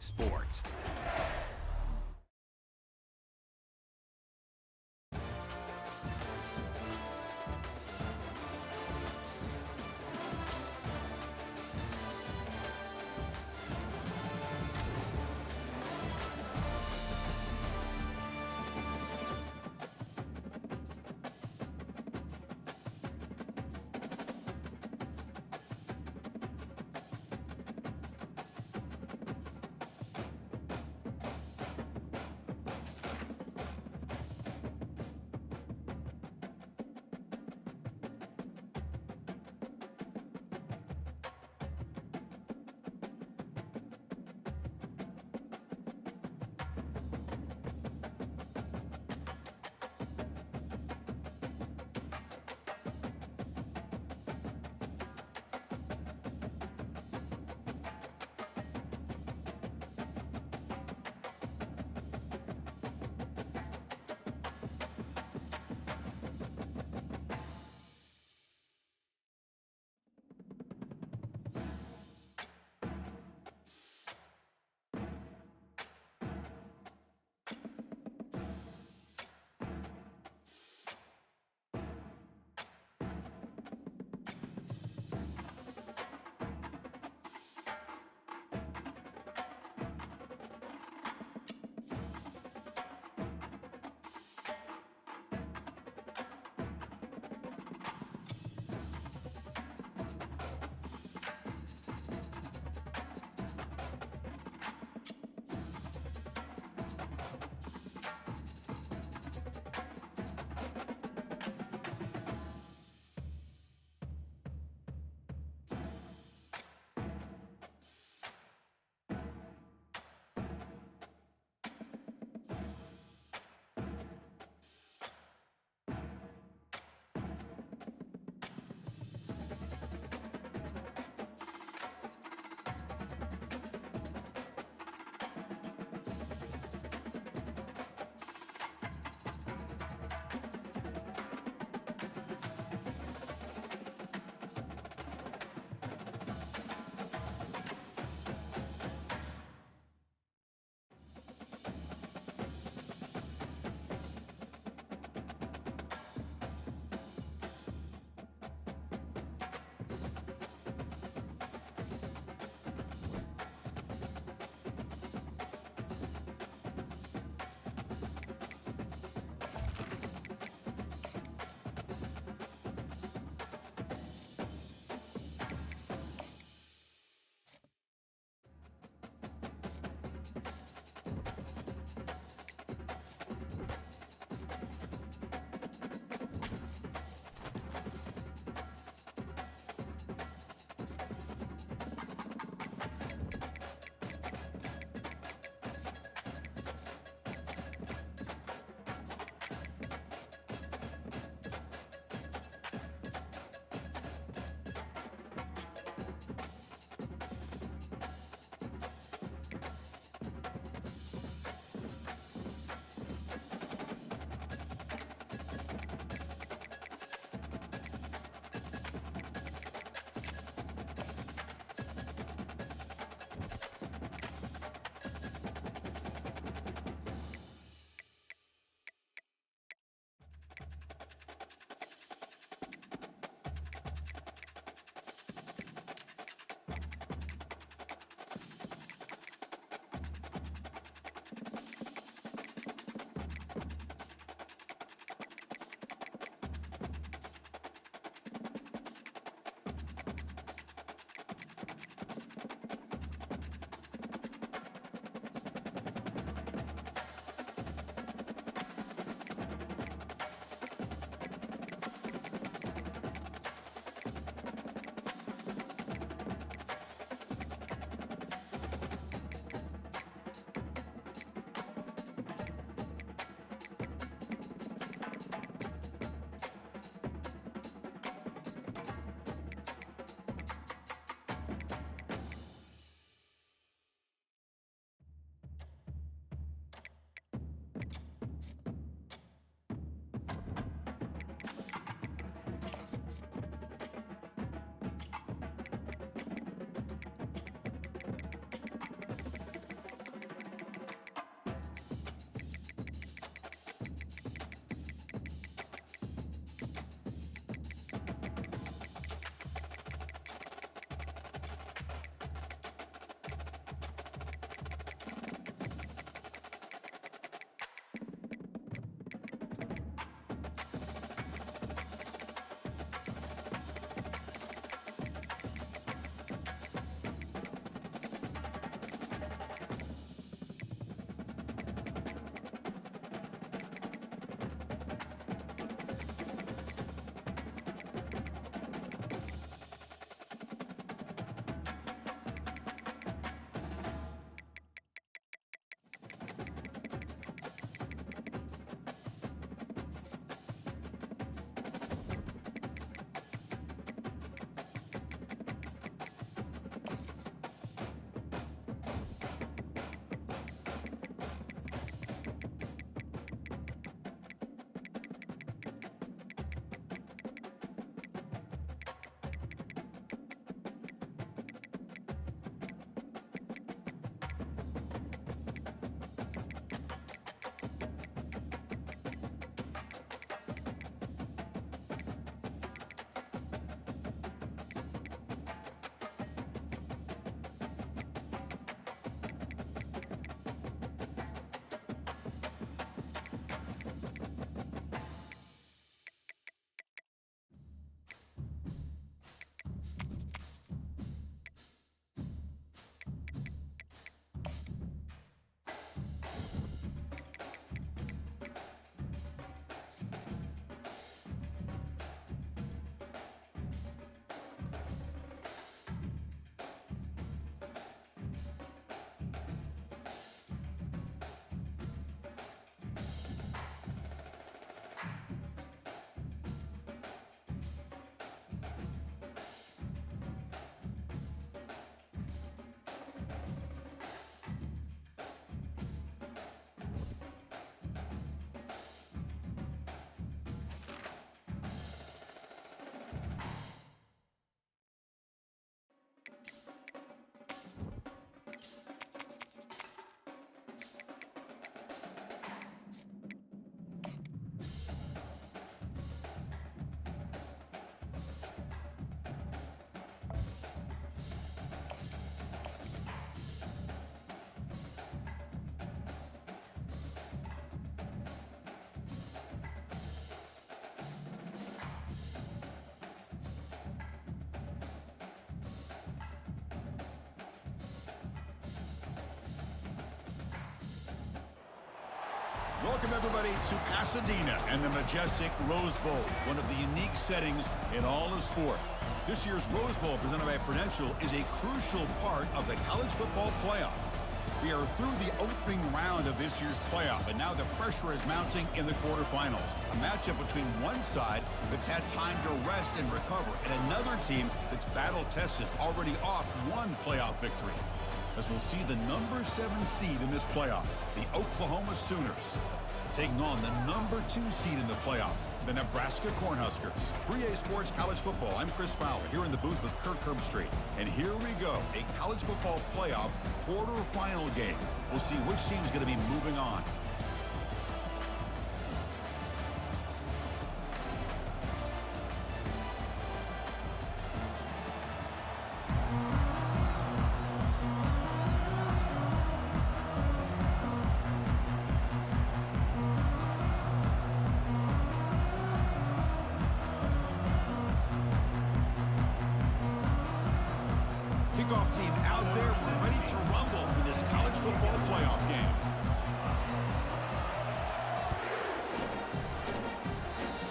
sports. Welcome, everybody, to Pasadena and the majestic Rose Bowl, one of the unique settings in all of sport. This year's Rose Bowl, presented by Prudential, is a crucial part of the college football playoff. We are through the opening round of this year's playoff, and now the pressure is mounting in the quarterfinals. A matchup between one side that's had time to rest and recover, and another team that's battle-tested, already off one playoff victory. As we'll see the number 7 seed in this playoff, the Oklahoma Sooners, taking on the number 2 seed in the playoff, the Nebraska Cornhuskers. 3A Sports College Football, I'm Chris Fowler, here in the booth with Kirk Herbstreit. And here we go, a college football playoff quarterfinal game. We'll see which team's going to be moving on. Kickoff team out there. We're ready to rumble for this college football playoff game.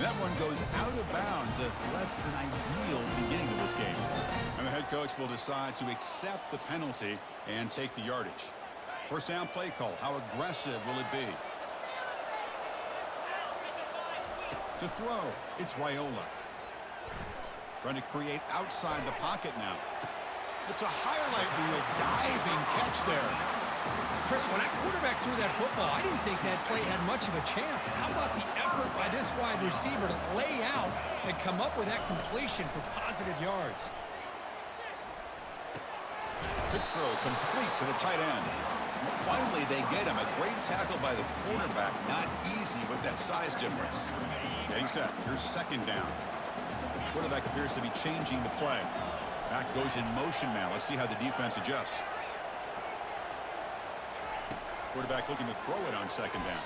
That one goes out of bounds. A less than ideal beginning of this game. And the head coach will decide to accept the penalty and take the yardage. First down play call. How aggressive will it be? To throw, it's Raiola. Trying to create outside the pocket now. It's a highlight reel diving catch there. Chris, when that quarterback threw that football, I didn't think that play had much of a chance. How about the effort by this wide receiver to lay out and come up with that completion for positive yards? Quick throw complete to the tight end. Finally, they get him. A great tackle by the quarterback. Not easy with that size difference. Getting set. Here's second down. Quarterback appears to be changing the play. Back goes in motion now. Let's see how the defense adjusts. Quarterback looking to throw it on second down.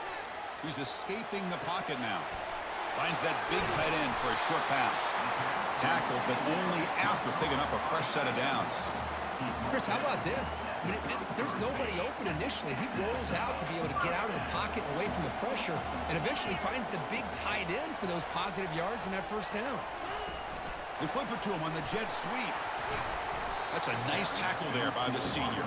He's escaping the pocket now. Finds that big tight end for a short pass. Tackled, but only after picking up a fresh set of downs. Chris, how about this? I mean, there's nobody open initially. He rolls out to be able to get out of the pocket away from the pressure and eventually finds the big tight end for those positive yards in that first down. They flip it to him on the jet sweep. That's a nice tackle there by the senior.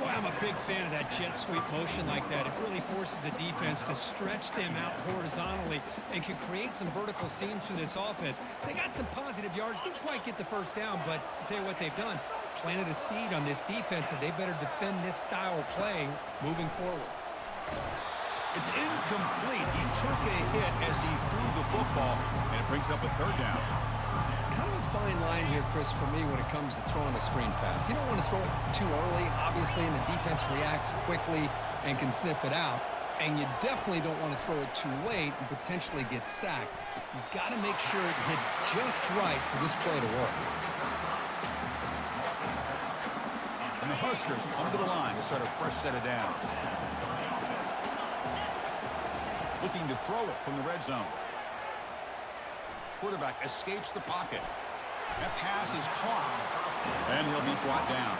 Boy, I'm a big fan of that jet sweep motion like that. It really forces a defense to stretch them out horizontally and can create some vertical seams for this offense. They got some positive yards. Didn't quite get the first down, but I'll tell you what they've done. Planted a seed on this defense, and they better defend this style of play moving forward. It's incomplete. He took a hit as he threw the football, and it brings up a third down. Kind of a fine line here, Chris, for me when it comes to throwing a screen pass. You don't want to throw it too early, obviously, and the defense reacts quickly and can sniff it out. And you definitely don't want to throw it too late and potentially get sacked. You got to make sure it hits just right for this play to work. And the Huskers come to the line to start a fresh set of downs. Looking to throw it from the red zone. Quarterback escapes the pocket. That pass is caught. And he'll be brought down.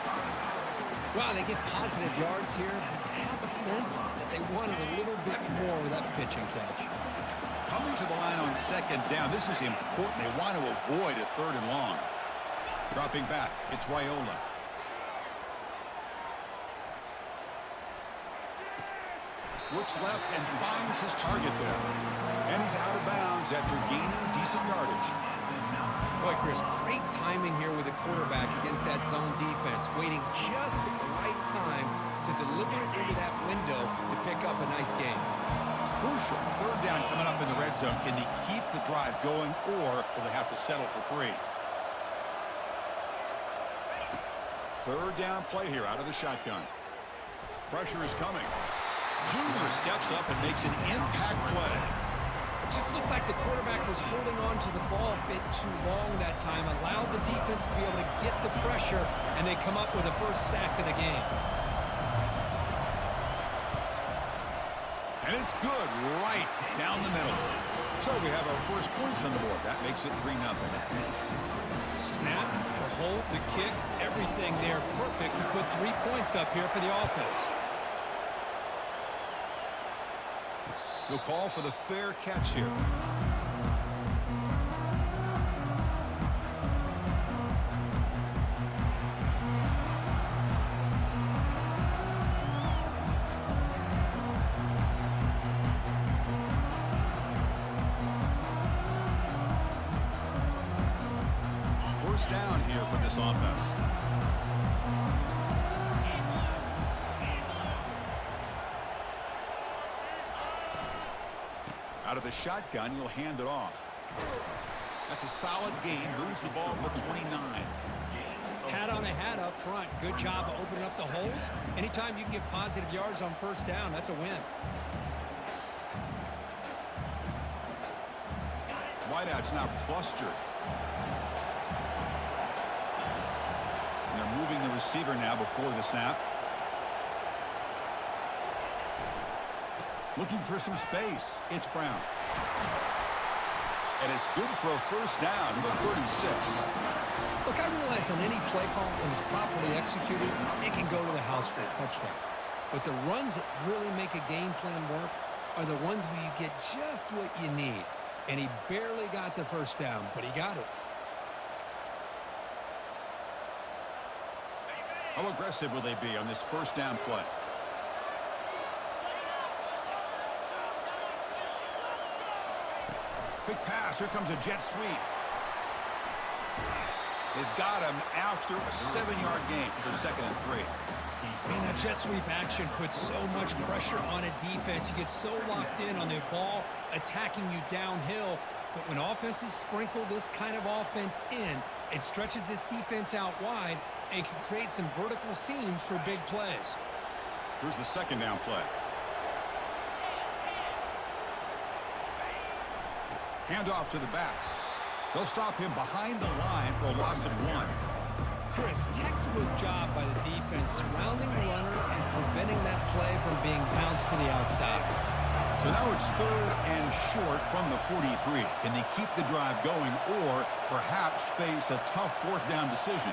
Wow, they get positive yards here. I have a sense that they wanted a little bit more with that pitch and catch. Coming to the line on second down. This is important. They want to avoid a third and long. Dropping back. It's Raiola. Looks left and finds his target there. And he's out of bounds after gaining decent yardage. Boy, Chris, great timing here with the quarterback against that zone defense, waiting just at the right time to deliver it into that window to pick up a nice gain. Crucial. Third down coming up in the red zone. Can they keep the drive going, or will they have to settle for 3? Third down play here out of the shotgun. Pressure is coming. Junior steps up and makes an impact play. It just looked like the quarterback was holding on to the ball a bit too long that time, allowed the defense to be able to get the pressure, and they come up with the first sack of the game. And it's good right down the middle. So we have our first points on the board. That makes it 3-0. Snap, the hold, the kick, everything there perfect to put 3 points up here for the offense. He'll call for the fair catch here. First down here for this offense. Out of the shotgun, you'll hand it off. That's a solid gain. Moves the ball to the 29. Hat on a hat up front. Good job of opening up the holes. Anytime you can get positive yards on first down, that's a win. Wideout's now clustered. And they're moving the receiver now before the snap. Looking for some space. It's Brown. And it's good for a first down, the 36. Look, I realize on any play call, when it's properly executed, it can go to the house for a touchdown. But the runs that really make a game plan work are the ones where you get just what you need. And he barely got the first down, but he got it. How aggressive will they be on this first down play? Quick pass. Here comes a jet sweep. They've got him after a 7-yard gain, so 2nd and 3. Man, that jet sweep action puts so much pressure on a defense. You get so locked in on the ball attacking you downhill. But when offenses sprinkle this kind of offense in, it stretches this defense out wide and can create some vertical seams for big plays. Here's the second down play. Handoff to the back. They'll stop him behind the line for a loss of 1. Chris, textbook job by the defense surrounding the runner and preventing that play from being bounced to the outside. So now it's 3rd and short from the 43. Can they keep the drive going or perhaps face a tough 4th down decision?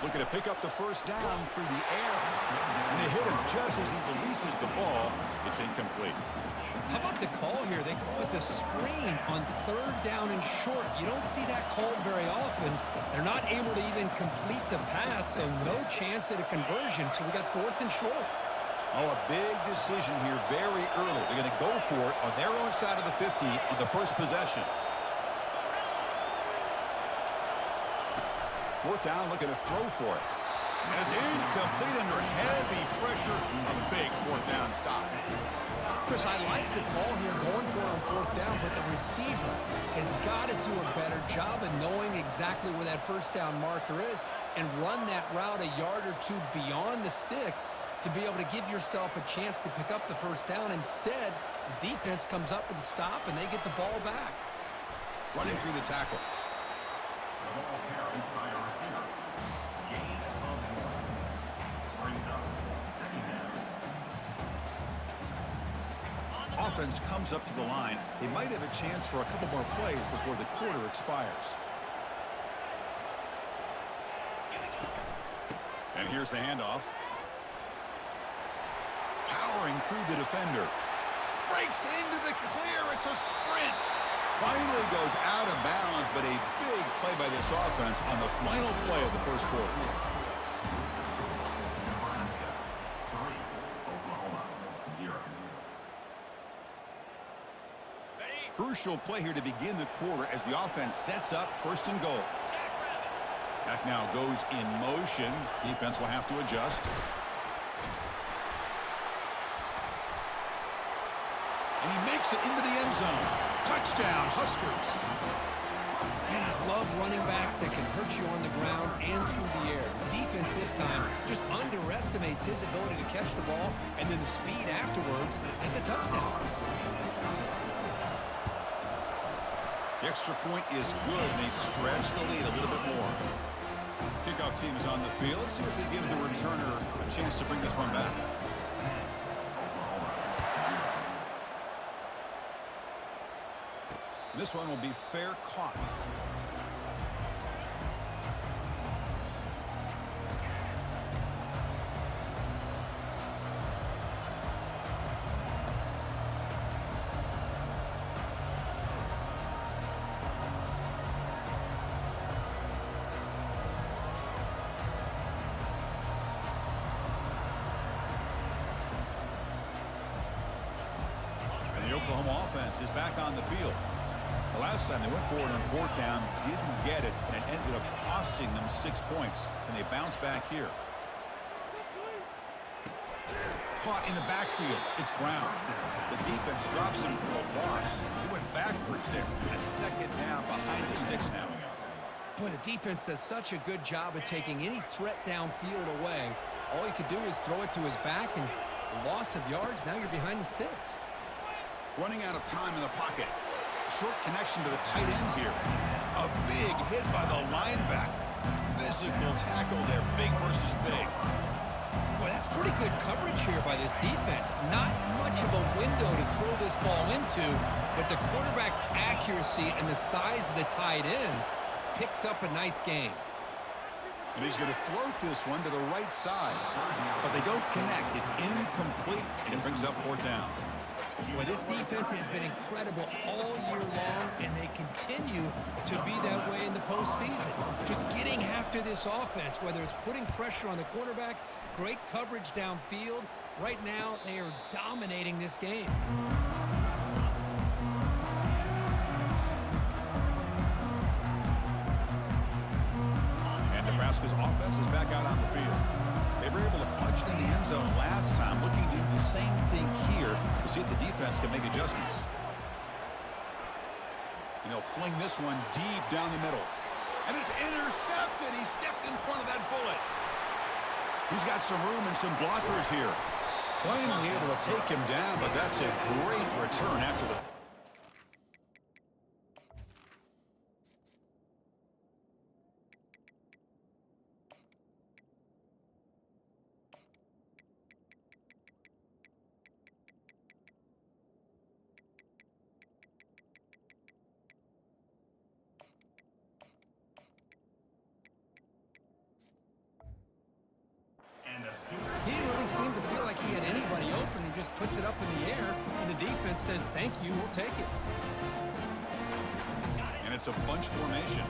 Looking to pick up the first down through the air. And they hit him just as he releases the ball. It's incomplete. How about the call here? They go with the screen on 3rd down and short. You don't see that called very often. They're not able to even complete the pass, so no chance at a conversion. So we got 4th and short. Oh, a big decision here very early. They're going to go for it on their own side of the 50 on the first possession. 4th down, looking to throw for it. And it's incomplete under heavy pressure. A big 4th down stop. Chris, I like the call here going for it on 4th down, but the receiver has got to do a better job of knowing exactly where that first down marker is and run that route a yard or 2 beyond the sticks to be able to give yourself a chance to pick up the first down. Instead, the defense comes up with a stop and they get the ball back. Running through the tackle. Offense comes up to the line. They might have a chance for a couple more plays before the quarter expires. And here's the handoff. Powering through the defender. Breaks into the clear. It's a sprint. Finally goes out of bounds, but a big play by this offense on the final play of the first quarter. Crucial play here to begin the quarter as the offense sets up 1st and goal. That now goes in motion. Defense will have to adjust. And he makes it into the end zone. Touchdown, Huskers. Man, I love running backs that can hurt you on the ground and through the air. The defense this time just underestimates his ability to catch the ball, and then the speed afterwards. It's a touchdown. The extra point is good, and they stretch the lead a little bit more. Kickoff team is on the field. Let's see if they give the returner a chance to bring this one back. This one will be fair caught. offense is back on the field. The last time they went for it on fourth down, didn't get it, and it ended up costing them 6 points. And they bounce back here. Caught in the backfield. It's Brown. The defense drops him for a loss. He went backwards there. A second down behind the sticks now. Boy, the defense does such a good job of taking any threat downfield away. All you could do is throw it to his back, and loss of yards, now you're behind the sticks. Running out of time in the pocket. Short connection to the tight end here. A big hit by the linebacker. Physical tackle there, big versus big. Boy, that's pretty good coverage here by this defense. Not much of a window to throw this ball into, but the quarterback's accuracy and the size of the tight end picks up a nice game. And he's going to float this one to the right side. But they don't connect. It's incomplete, and it brings up fourth down. Well, this defense has been incredible all year long, and they continue to be that way in the postseason. Just getting after this offense, whether it's putting pressure on the quarterback, great coverage downfield. Right now, they are dominating this game. And Nebraska's offense is back out on the field. They were able to punch it in the end zone last time, looking to do the same thing here to see if the defense can make adjustments. And he'll fling this one deep down the middle. And it's intercepted. He stepped in front of that bullet. He's got some room and some blockers here. Finally able to take him down, but that's a great return after the... He didn't really seem to feel like he had anybody open. He just puts it up in the air, and the defense says, thank you, we'll take it. And it's a bunch formation.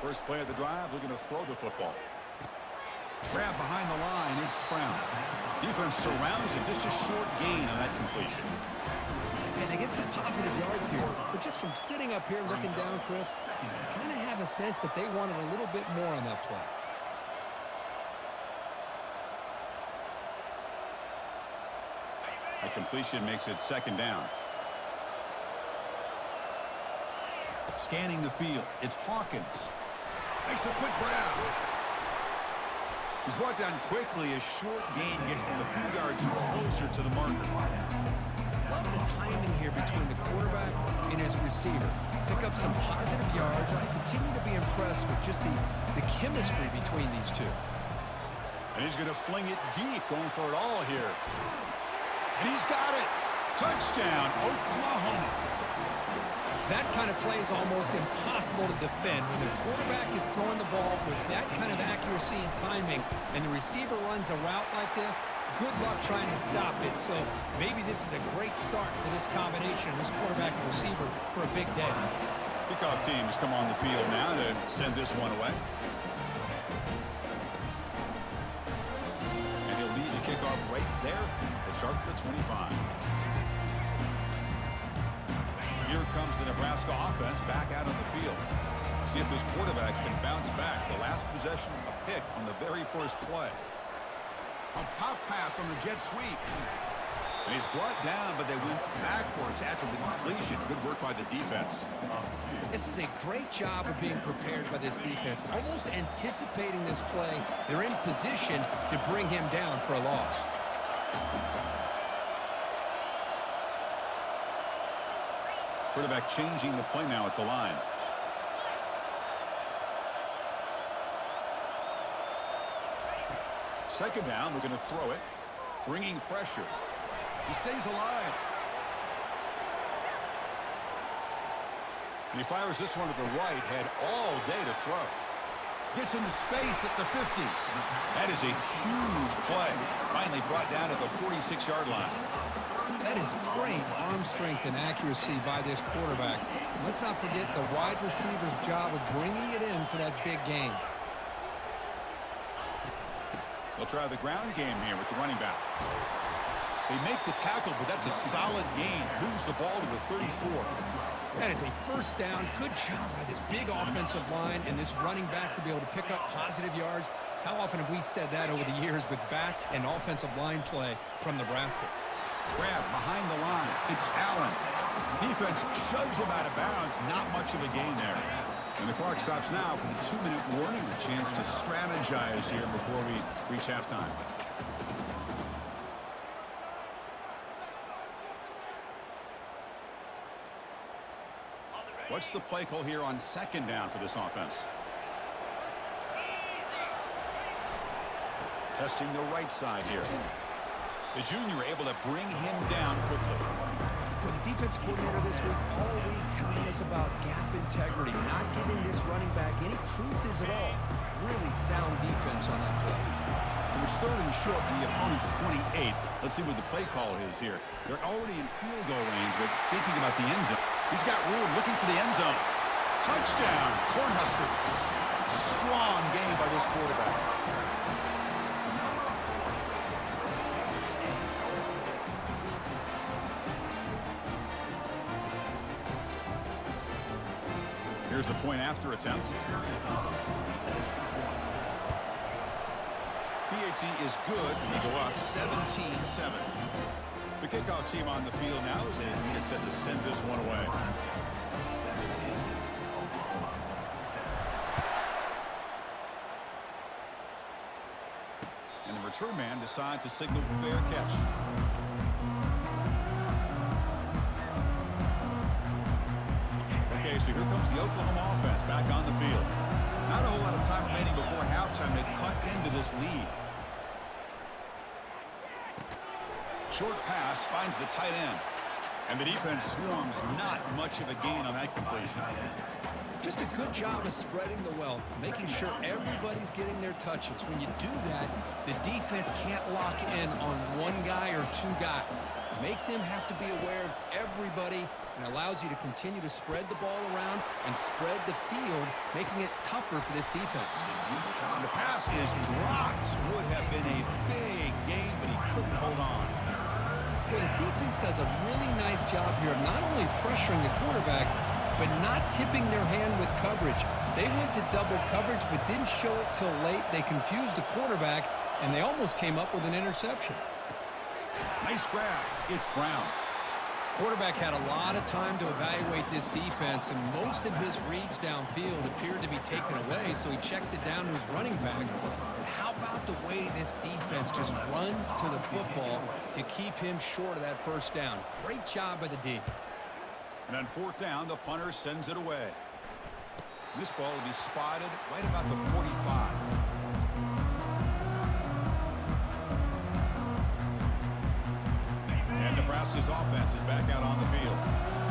First play of the drive, looking to throw the football. Grab behind the line, it's Brown. Defense surrounds him, just a short gain on that completion. And they get some positive yards here. But just from sitting up here looking down, Chris, I kind of have a sense that they wanted a little bit more on that play. A completion makes it second down. Scanning the field, it's Hawkins. Makes a quick grab. He's brought down quickly. A short gain gets them a few yards closer to the marker. Love the timing here between the quarterback and his receiver. Pick up some positive yards. I continue to be impressed with just the chemistry between these two. And he's going to fling it deep, going for it all here. And he's got it. Touchdown, Oklahoma. That kind of play is almost impossible to defend. When the quarterback is throwing the ball with that kind of accuracy and timing, and the receiver runs a route like this, good luck trying to stop it. So maybe this is a great start for this combination, this quarterback and receiver, for a big day. Kickoff team has come on the field now to send this one away. And he'll lead the kickoff right there to start the 25. Here comes the Nebraska offense back out on the field. See if this quarterback can bounce back. The last possession, a pick on the very first play. A pop pass on the jet sweep. And he's brought down, but they went backwards after the completion. Good work by the defense. This is a great job of being prepared by this defense, almost anticipating this play. They're in position to bring him down for a loss. Quarterback changing the play now at the line. Second down, we're going to throw it. Bringing pressure. He stays alive. And he fires this one to the right. Had all day to throw. Gets into space at the 50. That is a huge play. Finally brought down at the 46-yard line. That is great arm strength and accuracy by this quarterback. Let's not forget the wide receiver's job of bringing it in for that big gain. They'll try the ground game here with the running back. They make the tackle, but that's a solid gain. Moves the ball to the 34. That is a first down. Good job by this big offensive line and this running back to be able to pick up positive yards. How often have we said that over the years with backs and offensive line play from Nebraska? Grab behind the line. It's Allen. Defense shoves him out of bounds. Not much of a gain there. And the clock stops now for the 2-minute warning. A chance to strategize here before we reach halftime. What's the play call here on second down for this offense? Testing the right side here. The junior able to bring him down quickly. Well, the defensive coordinator this week all week telling us about gap integrity, not giving this running back any creases at all. Really sound defense on that play. So it's third and short from the opponent's 28. Let's see what the play call is here. They're already in field goal range, but thinking about the end zone. He's got room, looking for the end zone. Touchdown, Cornhuskers. Strong game by this quarterback. Here's the point after attempt. PAT is good, and they go up 17-7. The kickoff team on the field now is set to send this one away. And the return man decides to signal fair catch. Okay, so here comes the Oklahoma offense back on the field. Not a whole lot of time remaining before halftime to cut into this lead. Short pass finds the tight end. And the defense swarms. Not much of a gain on that completion. Just a good job of spreading the wealth, making sure everybody's getting their touches. When you do that, the defense can't lock in on one guy or two guys. Make them have to be aware of everybody, and allows you to continue to spread the ball around and spread the field, making it tougher for this defense. And the pass is dropped. Would have been a big gain, but he couldn't hold on. Well, the defense does a really nice job here of not only pressuring the quarterback, but not tipping their hand with coverage. They went to double coverage, but didn't show it till late. They confused the quarterback, and they almost came up with an interception. Nice grab. It's Brown. Quarterback had a lot of time to evaluate this defense, and most of his reads downfield appeared to be taken away, so he checks it down to his running back. And how about the way this defense just runs to the football to keep him short of that first down? Great job by the D. And on fourth down, the punter sends it away. This ball will be spotted right about the 45. And Nebraska's offense is back out on the field.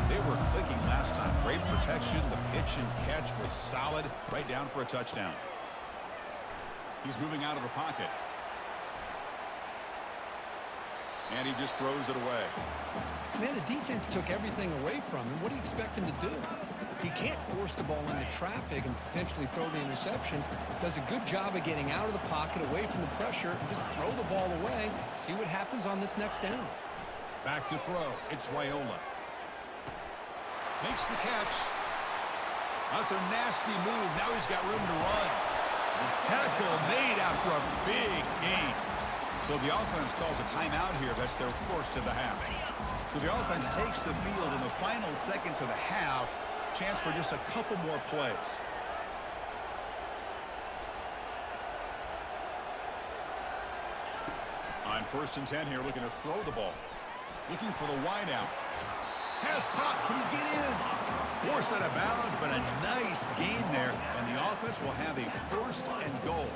They were clicking last time. Great protection. The pitch and catch was solid. Right down for a touchdown. He's moving out of the pocket. And he just throws it away. Man, the defense took everything away from him. What do you expect him to do? He can't force the ball into traffic and potentially throw the interception. Does a good job of getting out of the pocket, away from the pressure, and just throw the ball away. See what happens on this next down. Back to throw. It's Raiola. Makes the catch. That's a nasty move. Now he's got room to run. Tackle made after a big gain. So the offense calls a timeout here. That's their first of the half. So the offense takes the field in the final seconds of the half. Chance for just a couple more plays. On 1st and 10 here, looking to throw the ball. Looking for the wide out. Pass caught. Can he get in? Forced out of bounds, but a nice gain there. And the offense will have a 1st and goal.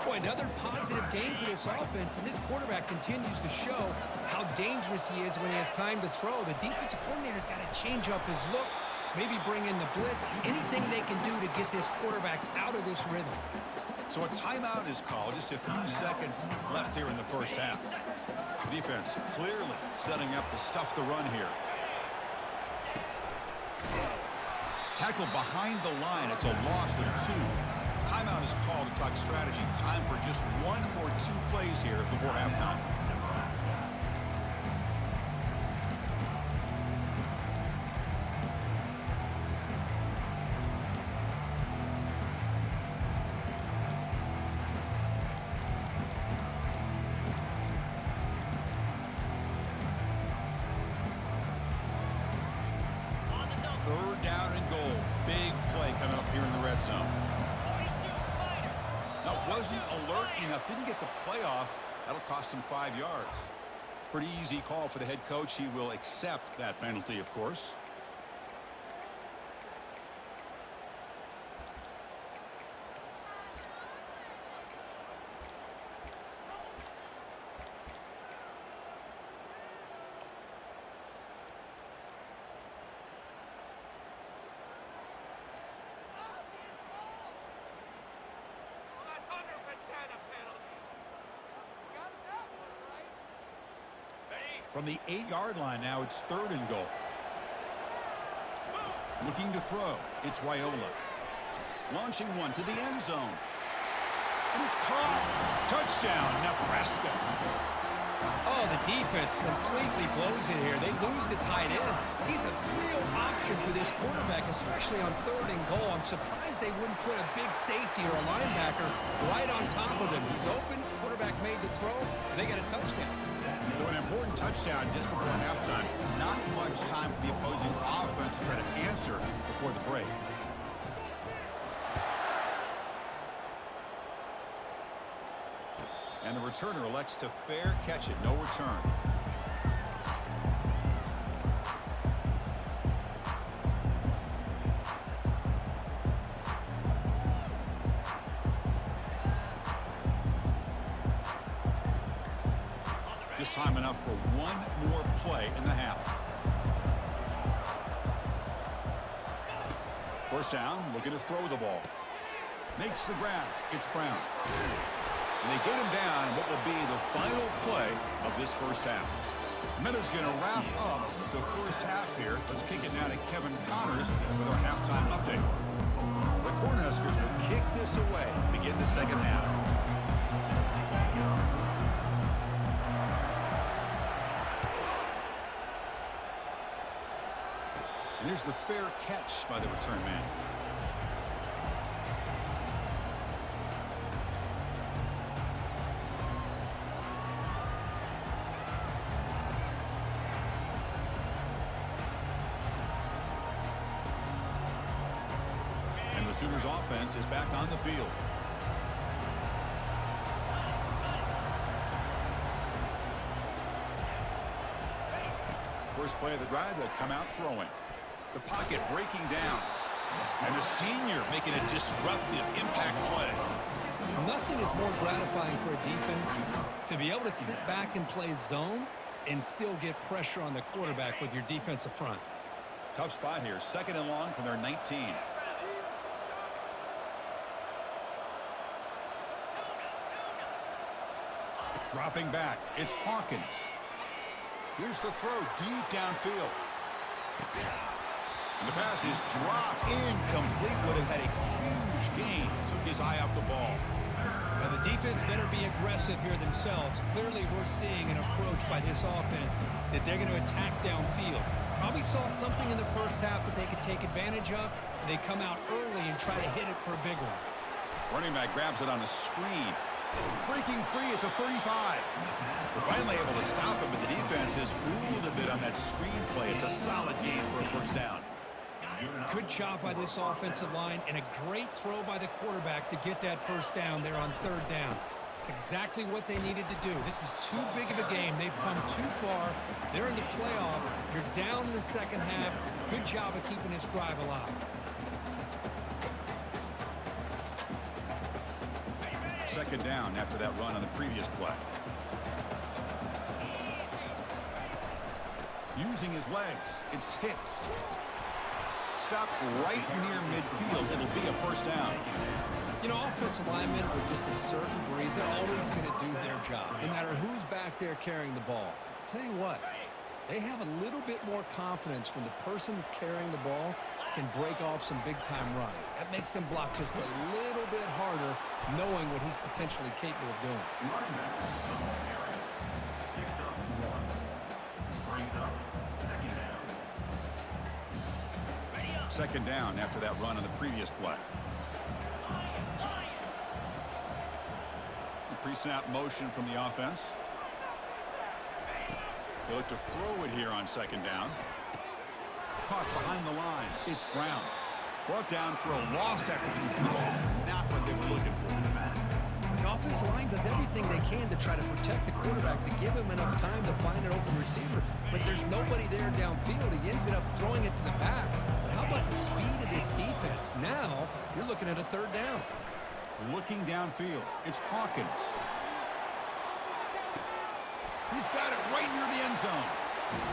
Boy, another positive game for this offense, and this quarterback continues to show how dangerous he is when he has time to throw. The defensive coordinator's got to change up his looks, maybe bring in the blitz, anything they can do to get this quarterback out of this rhythm. So a timeout is called. Just a few seconds left here in the first half. The defense clearly setting up to stuff the run here. Tackle behind the line. It's a loss of 2. Timeout is called to talk strategy. Time for just 1 or 2 plays here before halftime. Third down and goal. Big play coming up here in the red zone. Now, wasn't alert enough. Didn't get the play off. That'll cost him 5 yards. Pretty easy call for the head coach. He will accept that penalty, of course. From the 8-yard line now, it's 3rd and goal. Looking to throw. It's Raiola. Launching one to the end zone. And it's caught. Touchdown, Nebraska. Oh, the defense completely blows it here. They lose the tight end. He's a real option for this quarterback, especially on 3rd and goal. I'm surprised they wouldn't put a big safety or a linebacker right on top of him. He's open. Quarterback made the throw, and they got a touchdown. So an important touchdown just before halftime. Not much time for the opposing offense to try to answer before the break. And the returner elects to fair catch it. No return. Just time enough for 1 more play in the half. First down, looking to throw the ball. Makes the grab. It's Brown. And they get him down in what will be the final play of this first half. Miller's going to wrap up the first half here. Let's kick it now to Kevin Connors with our halftime update. The Cornhuskers will kick this away to begin the second half. And here's the fair catch by the return man. And the Sooners offense is back on the field. First play of the drive, they'll come out throwing. The pocket breaking down. And the senior making a disruptive impact play. Nothing is more gratifying for a defense to be able to sit back and play zone and still get pressure on the quarterback with your defensive front. Tough spot here. 2nd and long from their 19. Dropping back. It's Hawkins. Here's the throw deep downfield. And the pass is dropped incomplete. Would have had a huge gain. Took his eye off the ball. Now the defense better be aggressive here themselves. Clearly we're seeing an approach by this offense that they're going to attack downfield. Probably saw something in the first half that they could take advantage of. They come out early and try to hit it for a big one. Running back grabs it on a screen. Breaking free at the 35. We're finally able to stop him, but the defense is fooled a bit on that screen play. It's a solid game for a first down. Good job by this offensive line and a great throw by the quarterback to get that first down there on 3rd down. It's exactly what they needed to do. This is too big of a game. They've come too far. They're in the playoff. You're down in the second half. Good job of keeping this drive alive. Second down after that run on the previous play. Using his legs, it's Hicks. Stop right near midfield. It'll be a first down. You know, offensive linemen are just a certain breed. They're always going to do their job, no matter who's back there carrying the ball. I'll tell you what, they have a little bit more confidence when the person that's carrying the ball can break off some big-time runs. That makes him block just a little bit harder, knowing what he's potentially capable of doing. Second down after that run on the previous play. Pre-snap motion from the offense. They look to throw it here on second down. Caught behind the line. It's Brown. Brought down for a loss after the completion. Not what they were looking for. The offensive line does everything they can to try to protect the quarterback, to give him enough time to find an open receiver. But there's nobody there downfield. He ends up throwing it to the back. But how about the speed of this defense? Now, you're looking at a third down. Looking downfield, it's Hawkins. He's got it right near the end zone.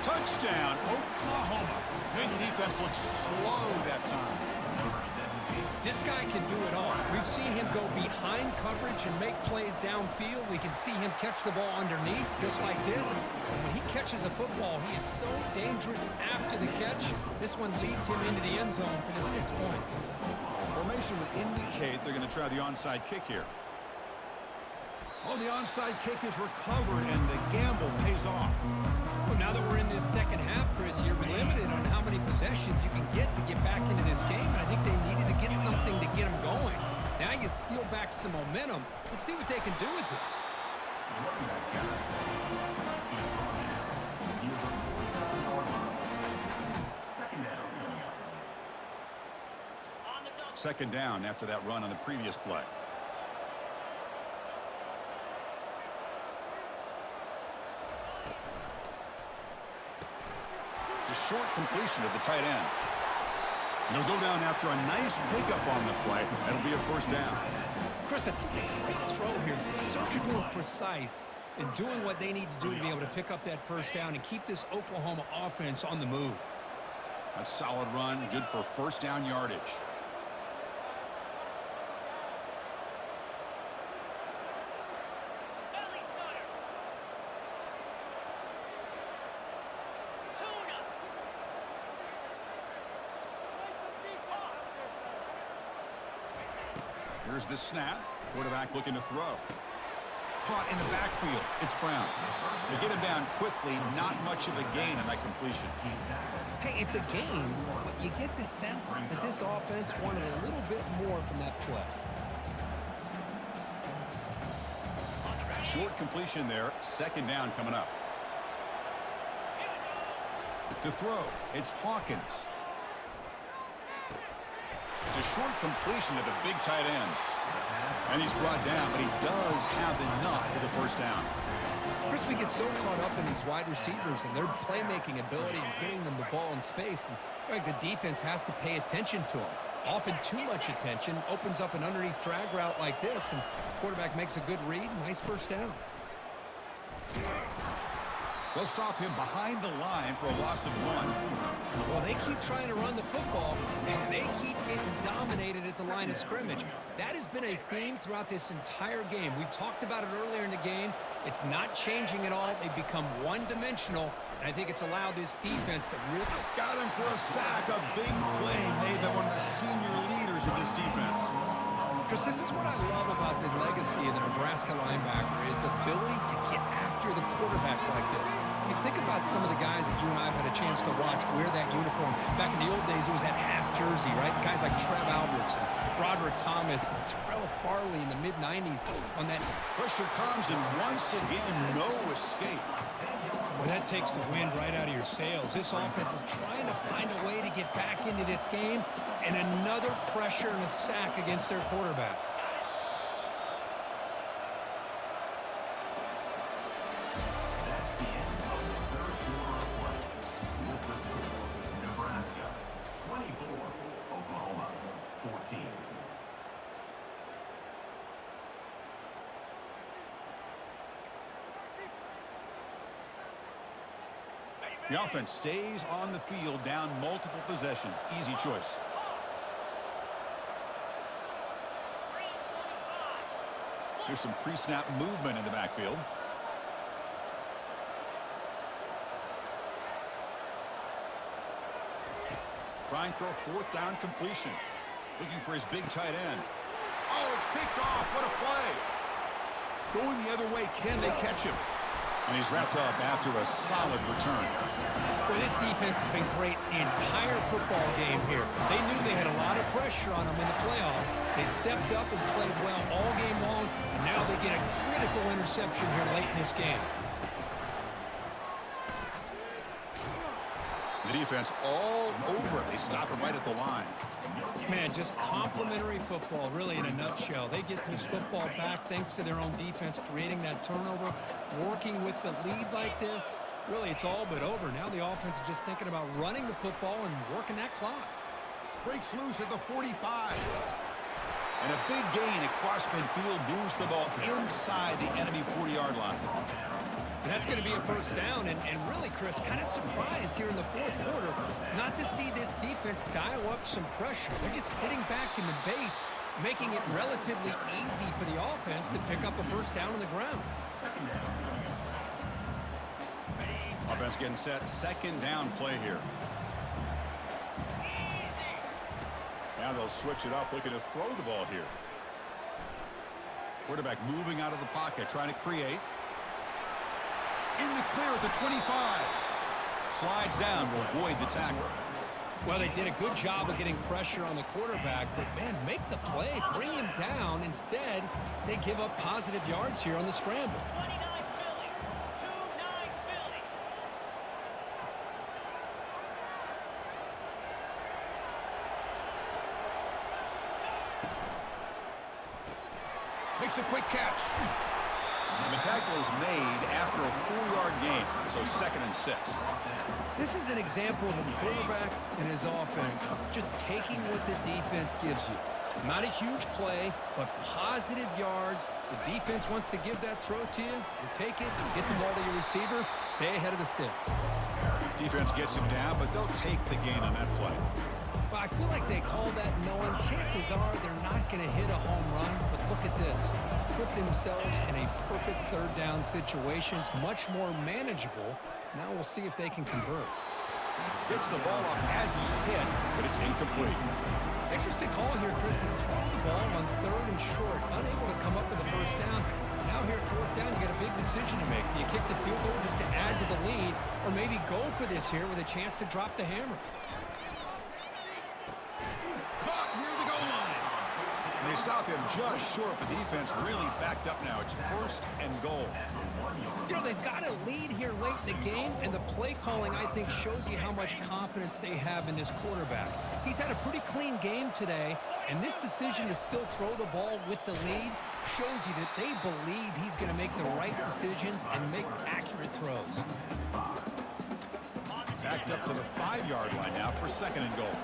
Touchdown, Oklahoma. Made the defense look slow that time. This guy can do it all. We've seen him go behind coverage and make plays downfield. We can see him catch the ball underneath, just like this. And when he catches a football, he is so dangerous after the catch. This one leads him into the end zone for the 6 points. Formation would indicate they're going to try the onside kick here. Oh, the onside kick is recovered, and the gamble pays off. Well, now that we're in this second half, Chris, you're limited on how many possessions you can get to get back into this game. I think they needed to get something to get them going. Now you steal back some momentum. Let's see what they can do with this. Second down after that run on the previous play. A short completion of the tight end. And he'll go down after a nice pickup on the play. That'll be a first down. Chris, just a great throw here. Surgical and precise in doing what they need to do to be able to pick up that first down and keep this Oklahoma offense on the move. A solid run, good for first down yardage. Here's the snap. Quarterback looking to throw. Caught in the backfield. It's Brown. They get him down quickly. Not much of a gain on that completion. Hey, it's a gain, but you get the sense that this offense wanted a little bit more from that play. Short completion there. Second down coming up. To throw, it's Hawkins. It's a short completion to the big tight end. And he's brought down, but he does have enough for the first down. Chris, we get so caught up in these wide receivers and their playmaking ability and getting them the ball in space. And like, the defense has to pay attention to them. Often too much attention opens up an underneath drag route like this, and quarterback makes a good read. Nice first down. They'll stop him behind the line for a loss of 1. Well, they keep trying to run the football, and they keep getting dominated at the line of scrimmage. That has been a theme throughout this entire game. We've talked about it earlier in the game. It's not changing at all. They've become one-dimensional, and I think it's allowed this defense to really... Got him for a sack, a big play made by one of the senior leaders of this defense. Chris, this is what I love about the legacy of the Nebraska linebacker, is the ability to get after the quarterback like this. I mean, think about some of the guys that you and I have had a chance to watch wear that uniform. Back in the old days, it was that half jersey, right? Guys like Trev Alberts and Broderick Thomas and Terrell Farley in the mid-90s on that. Pressure comes, and once again, no escape. Well, that takes the wind right out of your sails. This offense is trying to find a way to get back into this game, and another pressure and a sack against their quarterback. Nebraska 24, Oklahoma 14. The offense stays on the field, down multiple possessions. Easy choice. There's some pre-snap movement in the backfield. Trying for a fourth down completion. Looking for his big tight end. Oh, it's picked off. What a play. Going the other way. Can they catch him? And he's wrapped up after a solid return. Well, this defense has been great the entire football game here. They knew they had a lot of pressure on them in the playoff. They stepped up and played well all game long, and now they get a critical interception here late in this game. The defense all over it. They stop it right at the line. Man, just complimentary football, really, in a nutshell. They get this football back thanks to their own defense, creating that turnover, working with the lead like this. Really, it's all but over. Now the offense is just thinking about running the football and working that clock. Breaks loose at the 45. And a big gain across midfield moves the ball inside the enemy 40-yard line. And that's going to be a first down. And really, Chris, kind of surprised here in the fourth quarter not to see this defense dial up some pressure. They're just sitting back in the base, making it relatively easy for the offense to pick up a first down on the ground. Offense getting set. Second down play here. Now they'll switch it up, looking to throw the ball here. Quarterback moving out of the pocket, trying to create. In the clear at the 25. Slides down to avoid the tackle. Well, they did a good job of getting pressure on the quarterback, but, man, make the play, bring him down. Instead, they give up positive yards here on the scramble. Makes a quick catch. And the tackle is made after a 4-yard gain, so 2nd and 6. This is an example of a quarterback and his offense just taking what the defense gives you. Not a huge play, but positive yards. The defense wants to give that throw to you. You take it, get the ball to your receiver, stay ahead of the sticks. Defense gets him down, but they'll take the gain on that play. Well, I feel like they call that knowing chances are they're not going to hit a home run, but look at this. Put themselves in a perfect third down situation. It's much more manageable. Now we'll see if they can convert. Gets the ball off as he's hit, but it's incomplete. Interesting call here, Chris, to throw the ball on 3rd and short. Unable to come up with a first down. Now here at 4th down, you got a big decision to make. Do you kick the field goal just to add to the lead, or maybe go for this here with a chance to drop the hammer? They stop him just short, but the defense really backed up now. It's 1st and goal. You know, they've got a lead here late in the game, and the play calling, I think, shows you how much confidence they have in this quarterback. He's had a pretty clean game today, and this decision to still throw the ball with the lead shows you that they believe he's going to make the right decisions and make accurate throws. Backed up to the 5-yard line now for 2nd and goal.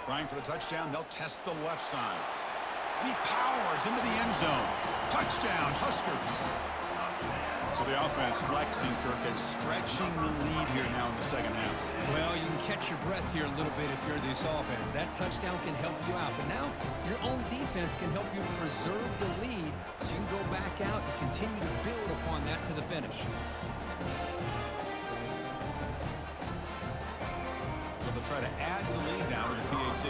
Trying for the touchdown, they'll test the left side. And he powers into the end zone. Touchdown, Huskers. So the offense flexing, Kirk, and stretching the lead here now in the 2nd half. Well, you can catch your breath here a little bit if you're this offense. That touchdown can help you out. But now your own defense can help you preserve the lead so you can go back out and continue to build upon that to the finish. Try to add the lead now to the PAT.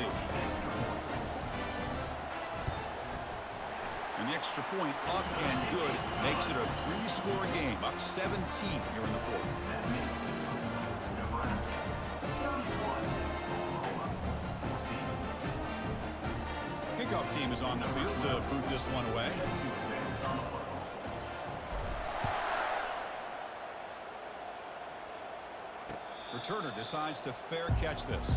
And the extra point up and good makes it a 3-score game, up 17 here in the 4th. Kickoff team is on the field to boot this one away. Returner decides to fair catch this.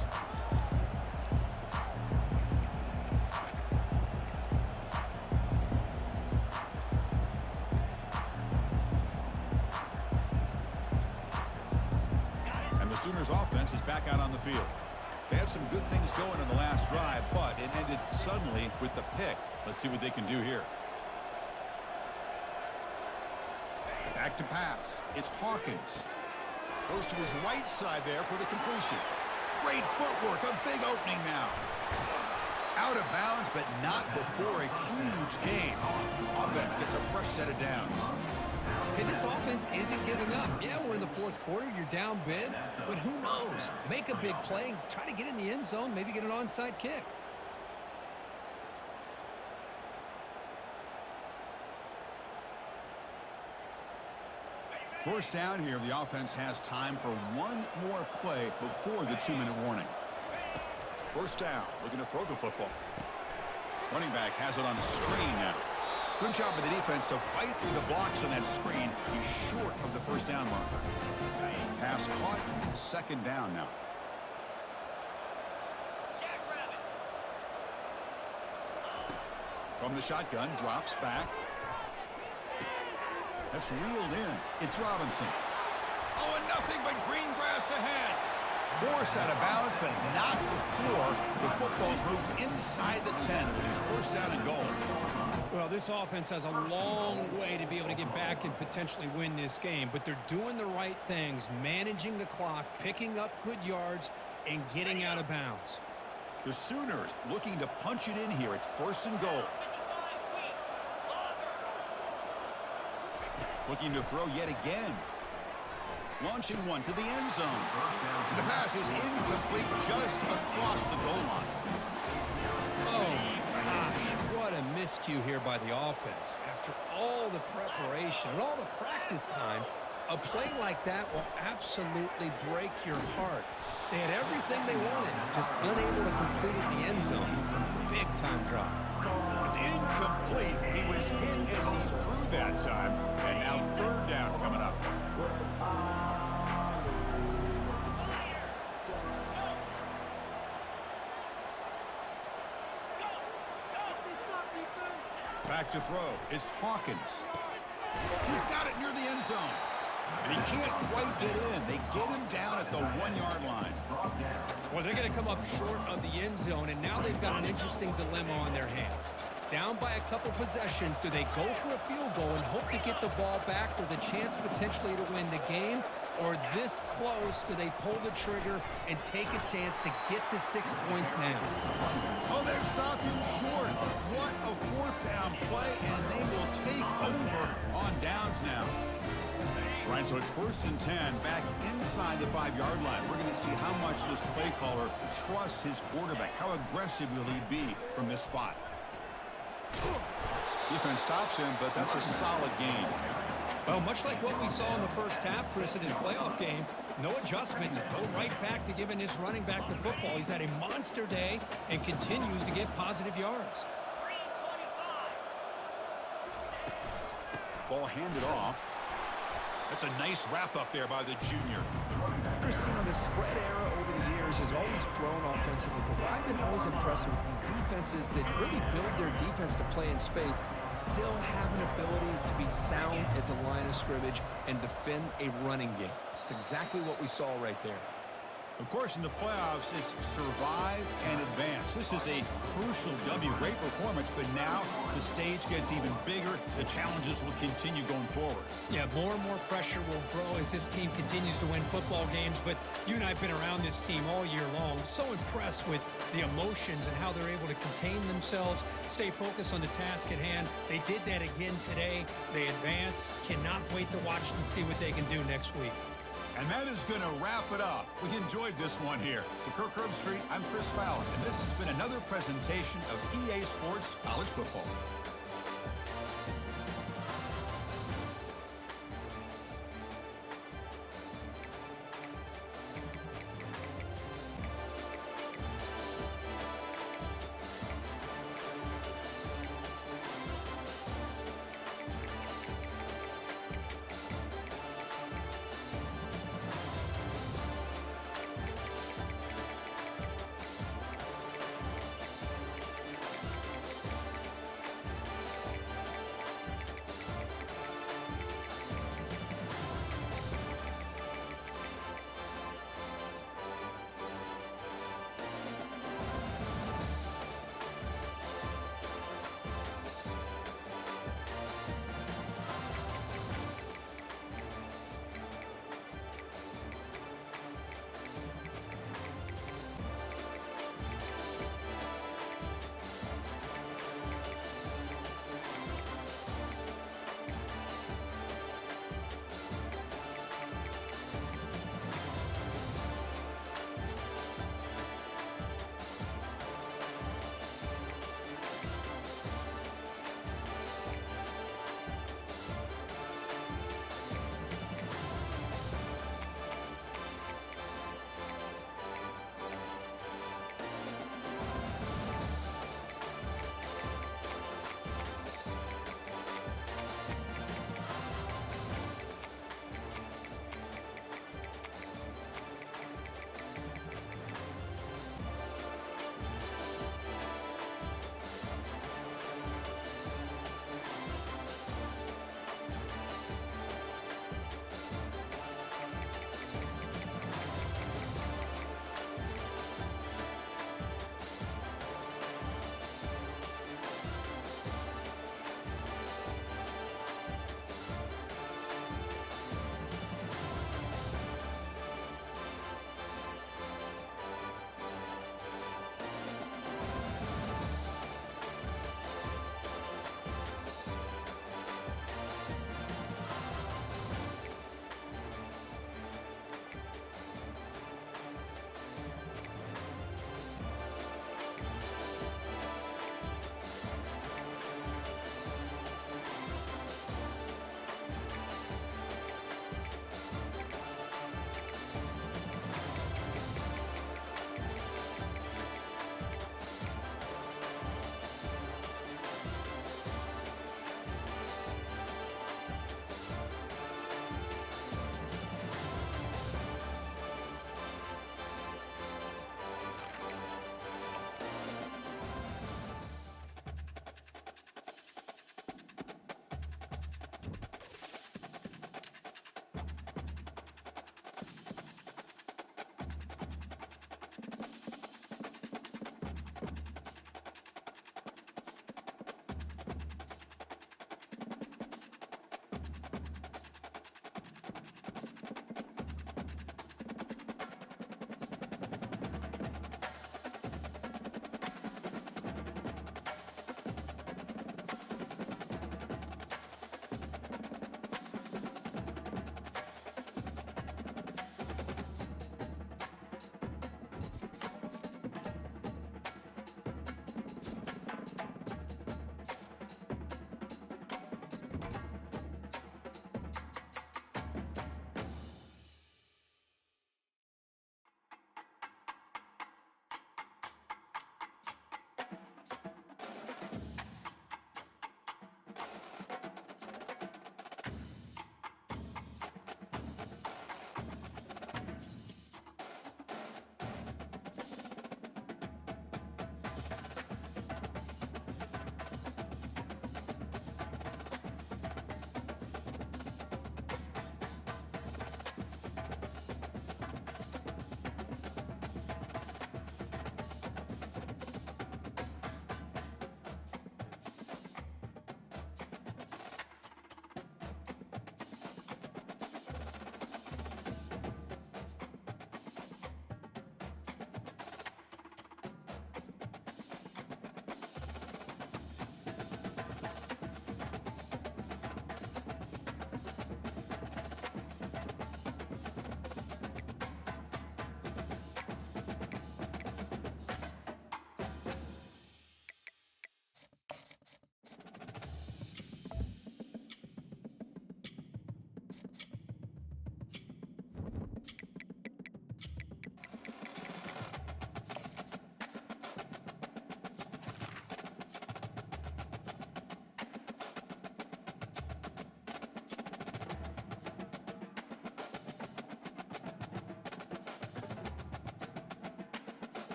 And the Sooners offense is back out on the field. They had some good things going in the last drive, but it ended suddenly with the pick. Let's see what they can do here. Back to pass. It's Hawkins. Goes to his right side there for the completion. Great footwork, a big opening now. Out of bounds, but not before a huge gain. Offense gets a fresh set of downs. Hey, this offense isn't giving up. Yeah, we're in the fourth quarter. You're down big. But who knows? Make a big play. Try to get in the end zone. Maybe get an onside kick. First down here. The offense has time for one more play before the 2-minute warning. First down. Looking to throw the football. Running back has it on the screen now. Good job of the defense to fight through the blocks on that screen. He's short of the first down marker. Pass caught. Second down now. From the shotgun, drops back. That's reeled in. It's Robinson. Oh, and nothing but green grass ahead. Forced out of bounds, but not before the football's moved inside the 10. First down and goal. Well, this offense has a long way to be able to get back and potentially win this game, but they're doing the right things, managing the clock, picking up good yards, and getting out of bounds. The Sooners looking to punch it in here. It's first and goal. Looking to throw yet again. Launching one to the end zone. The pass is incomplete just across the goal line. Oh, gosh, what a miscue here by the offense. After all the preparation and all the practice time, a play like that will absolutely break your heart. They had everything they wanted, just unable to complete it in the end zone. It's a big-time drop. It's incomplete. He was hit as he threw that time. And now third down coming up. Back to throw. It's Hawkins. He's got it near the end zone. And he can't quite get in. They get him down at the 1-yard line. Well, they're going to come up short of the end zone, and now they've got an interesting dilemma on their hands. Down by a couple possessions, do they go for a field goal and hope to get the ball back with a chance potentially to win the game? Or this close, do they pull the trigger and take a chance to get the 6 points now? Oh, they've stopped him short. What a fourth down play, and they will take over on downs now. Right, so it's first and 10 back inside the 5-yard line. We're going to see how much this play caller trusts his quarterback. How aggressive will he be from this spot? Defense stops him, but that's a solid gain. Well, much like what we saw in the first half, Chris, in his playoff game, no adjustments. Go right back to giving his running back the football. He's had a monster day and continues to get positive yards. Ball handed off. That's a nice wrap-up there by the junior. Chris, you know, the spread era over the years has always grown offensively, but what I've been always impressed with defenses that really build their defense to play in space still have an ability to be sound at the line of scrimmage and defend a running game. It's exactly what we saw right there. Of course, in the playoffs, it's survive and advance. This is a crucial W. Great performance, but now the stage gets even bigger. The challenges will continue going forward. Yeah, more and more pressure will grow as this team continues to win football games, but you and I have been around this team all year long. So impressed with the emotions and how they're able to contain themselves, stay focused on the task at hand. They did that again today. They advance. Cannot wait to watch and see what they can do next week. And that is going to wrap it up. We enjoyed this one here. For Kirk Herbstreit, I'm Chris Fowler, and this has been another presentation of EA Sports College Football.